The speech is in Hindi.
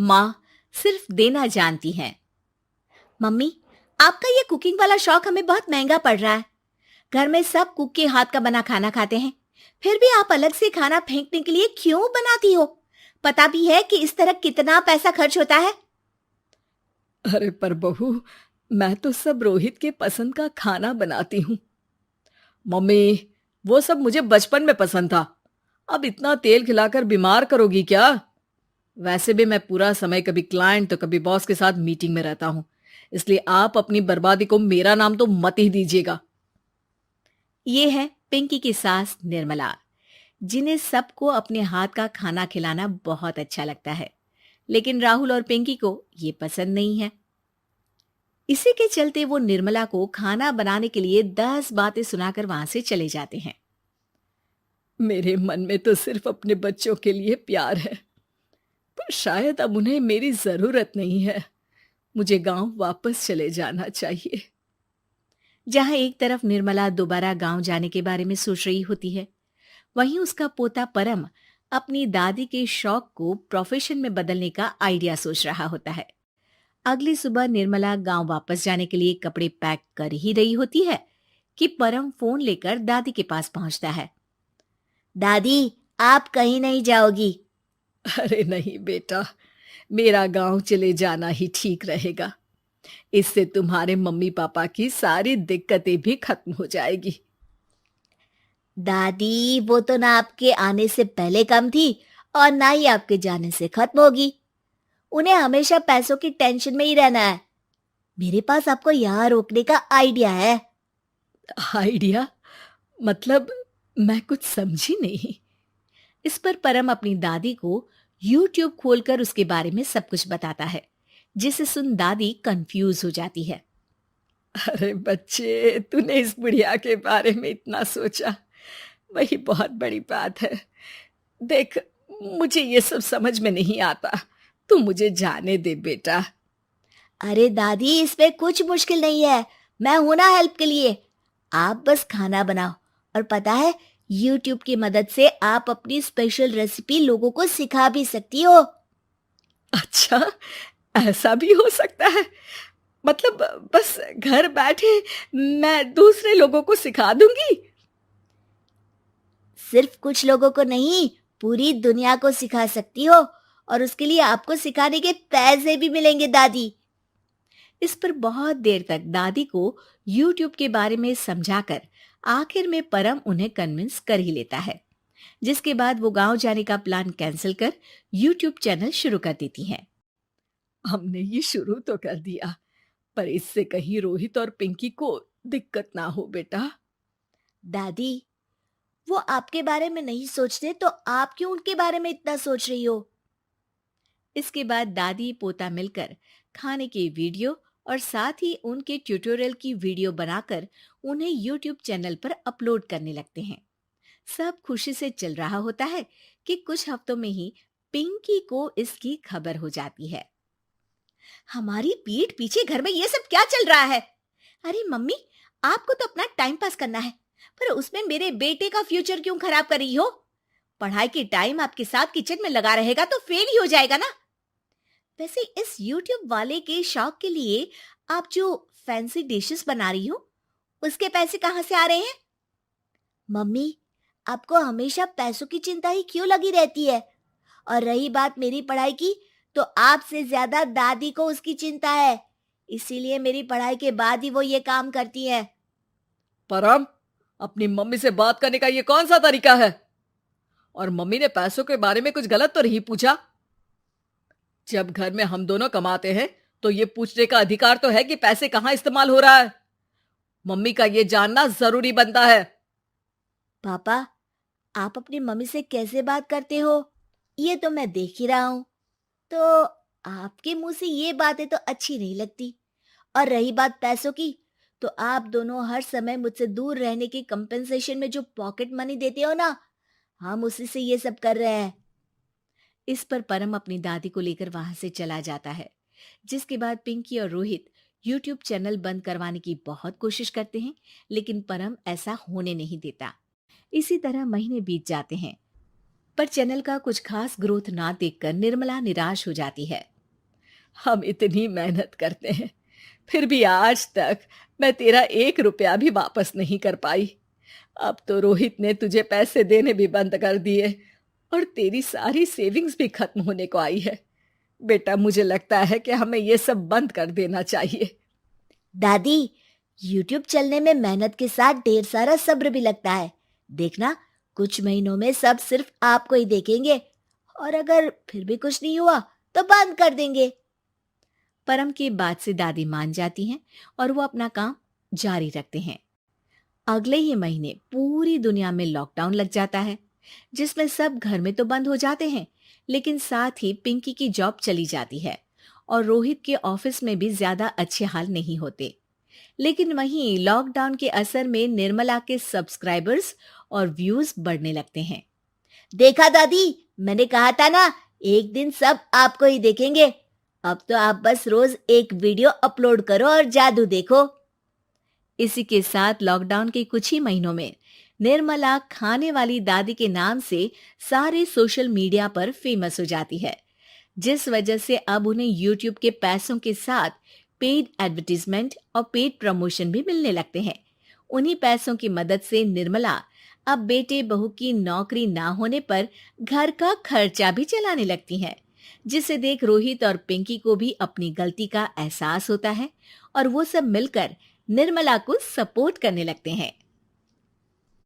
माँ सिर्फ देना जानती हैं। मम्मी, आपका ये कुकिंग वाला शौक हमें बहुत महंगा पड़ रहा है। घर में सब कुक के हाथ का बना खाना खाते हैं, फिर भी आप अलग से खाना फेंकने के लिए क्यों बनाती हो? पता भी है कि इस तरह कितना पैसा खर्च होता है। अरे पर बहू, मैं तो सब रोहित के पसंद का खाना बनाती हूँ। मम्मी, वो सब मुझे बचपन में पसंद था। अब इतना तेल खिलाकर बीमार करोगी क्या? वैसे भी मैं पूरा समय कभी क्लाइंट तो कभी बॉस के साथ मीटिंग में रहता हूँ, इसलिए आप अपनी बर्बादी को मेरा नाम तो मत ही दीजिएगा। ये है पिंकी की सास निर्मला, जिन्हें सबको अपने हाथ का खाना खिलाना बहुत अच्छा लगता है, लेकिन राहुल और पिंकी को ये पसंद नहीं है। इसी के चलते वो निर्मला को खाना बनाने के लिए 10 बातें सुनाकर वहां से चले जाते हैं। मेरे मन में तो सिर्फ अपने बच्चों के लिए प्यार है, पर शायद अब उन्हें मेरी जरूरत नहीं है। मुझे गांव वापस चले जाना चाहिए। जहां एक तरफ निर्मला दोबारा गांव जाने के बारे में सोच रही होती है, वहीं उसका पोता परम अपनी दादी के शौक को प्रोफेशन में बदलने का आइडिया सोच रहा होता है। अगली सुबह निर्मला गांव वापस जाने के लिए कपड़े पैक कर ही रही होती है कि परम फोन लेकर दादी के पास पहुंचता है। दादी, आप कहीं नहीं जाओगी? अरे नहीं बेटा, मेरा गांव चले जाना ही ठीक रहेगा। इससे तुम्हारे मम्मी पापा की सारी दिक्कतें भी खत्म हो जाएगी। दादी, वो तो ना आपके आने से पहले कम थी और ना ही आपके जाने से खत्म होगी। उन्हें हमेशा पैसों की टेंशन में ही रहना है। मेरे पास आपको यहाँ रोकने का आइडिया है। आइडिया? मतलब मैं कुछ समझी नहीं। इस पर परम अपनी दादी को YouTube खोलकर उसके बारे में सब कुछ बताता है, जिसे सुन दादी कंफ्यूज हो जाती है। अरे बच्चे, तूने इस बुढ़िया के बारे में इतना सोचा, वही बहुत बड़ी बात है। देख, मुझे ये सब समझ में नहीं आता। तू मुझे जाने दे बेटा। अरे दादी, इसमें कुछ मुश्किल नहीं है। मैं हूं ना हेल्प के लिए। आप बस खाना बनाओ, और पता है, YouTube की मदद से आप अपनी स्पेशल रेसिपी लोगों को सिखा भी सकती हो। अच्छा, ऐसा भी हो सकता है? मतलब बस घर बैठे मैं दूसरे लोगों को सिखा दूंगी? सिर्फ कुछ लोगों को नहीं, पूरी दुनिया को सिखा सकती हो, और उसके लिए आपको सिखाने के पैसे भी मिलेंगे दादी। इस पर बहुत देर तक दादी को YouTube के बारे में समझाकर आखिर में परम उन्हें कन्विंस कर ही लेता है, जिसके बाद वो गांव जाने का प्लान कैंसिल कर YouTube चैनल शुरू कर देती हैं। हमने ये शुरू तो कर दिया, पर इससे कहीं रोहित और पिंकी को दिक्कत ना हो बेटा। दादी, वो आपके बारे में नहीं सोचते तो आप क्यों उनके बारे में इतना सोच रही हो? इसके बाद दादी पोता मिलकर खाने की वीडियो और साथ ही उनके ट्यूटोरियल की वीडियो बनाकर उन्हें यूट्यूब चैनल पर अपलोड करने लगते हैं। सब खुशी से चल रहा होता है कि कुछ हफ्तों में ही पिंकी को इसकी खबर हो जाती है। हमारी पीठ पीछे घर में ये सब क्या चल रहा है? अरे मम्मी, आपको तो अपना टाइम पास करना है, पर उसमें मेरे बेटे का फ्यूचर क्यों खराब कर रही हो? पढ़ाई के टाइम आपके साथ किचन में लगा रहेगा तो फेल ही हो जाएगा ना। वैसे इस YouTube वाले के शौक के लिए आप जो फैंसी डिशेस बना रही हो, उसके पैसे कहाँ से आ रहे हैं? मम्मी, आपको हमेशा पैसों की चिंता ही क्यों लगी रहती है? और रही बात मेरी पढ़ाई की, तो आपसे ज्यादा दादी को उसकी चिंता है। इसीलिए मेरी पढ़ाई के बाद ही वो ये काम करती है। परम, अपनी मम्मी से बात करने का ये कौन सा तरीका है? और मम्मी ने पैसों के बारे में कुछ गलत तो नहीं पूछा? जब घर में हम दोनों कमाते हैं तो ये पूछने का अधिकार तो है कि पैसे कहाँ इस्तेमाल हो रहा है। मम्मी का ये जानना जरूरी बनता है। पापा, आप अपनी मम्मी से कैसे बात करते हो, ये तो मैं देख ही रहा हूँ। तो आपके मुंह से ये बातें तो अच्छी नहीं लगती। और रही बात पैसों की, तो आप दोनों हर समय मुझसे दूर रहने की कंपेंसेशन में जो पॉकेट मनी देते हो ना, हम उसी से ये सब कर रहे हैं। इस पर परम अपनी दादी को लेकर वहां से चला जाता है, जिसके बाद पिंकी और रोहित यूट्यूब चैनल बंद करवाने की बहुत कोशिश करते हैं, लेकिन परम ऐसा होने नहीं देता। इसी तरह महीने बीत जाते हैं, पर चैनल का कुछ खास ग्रोथ ना देखकर निर्मला निराश हो जाती है। हम इतनी मेहनत करते हैं, फिर भी आज तक मैं तेरा 1 रुपया भी वापस नहीं कर पाई। अब तो रोहित ने तुझे पैसे देने भी बंद कर दिए और तेरी सारी सेविंग्स भी खत्म होने को आई है। बेटा, मुझे लगता है कि हमें ये सब बंद कर देना चाहिए। दादी, यूट्यूब चलने में मेहनत के साथ ढेर सारा सब्र भी लगता है। देखना, कुछ महीनों में सब सिर्फ आपको ही देखेंगे और अगर फिर भी कुछ नहीं हुआ तो बंद कर देंगे। परम की बात से दादी मान जाती हैं और वो अपना काम जारी रखते हैं। अगले ही महीने पूरी दुनिया में लॉकडाउन लग जाता है, जिसमें सब घर में तो बंद हो जाते हैं, लेकिन साथ ही पिंकी की जॉब चली जाती है और रोहित के ऑफिस में भी ज्यादा अच्छे हाल नहीं होते। लेकिन वहीं लॉकडाउन के असर में निर्मला के सब्सक्राइबर्स और व्यूज बढ़ने लगते हैं। देखा दादी, मैंने कहा था ना, एक दिन सब आपको ही देखेंगे। अब तो आप बस रोज एक वीडियो अपलोड करो और जादू देखो। इसी के साथ लॉकडाउन के कुछ ही महीनों में निर्मला खाने वाली दादी के नाम से सारे सोशल मीडिया पर फेमस हो जाती है, जिस वजह से अब उन्हें यूट्यूब के पैसों के साथ पेड एडवर्टीजमेंट और पेड प्रमोशन भी मिलने लगते हैं। उन्हीं पैसों की मदद से निर्मला अब बेटे बहू की नौकरी ना होने पर घर का खर्चा भी चलाने लगती हैं, जिसे देख रोहित और पिंकी को भी अपनी गलती का एहसास होता है और वो सब मिलकर निर्मला को सपोर्ट करने लगते हैं।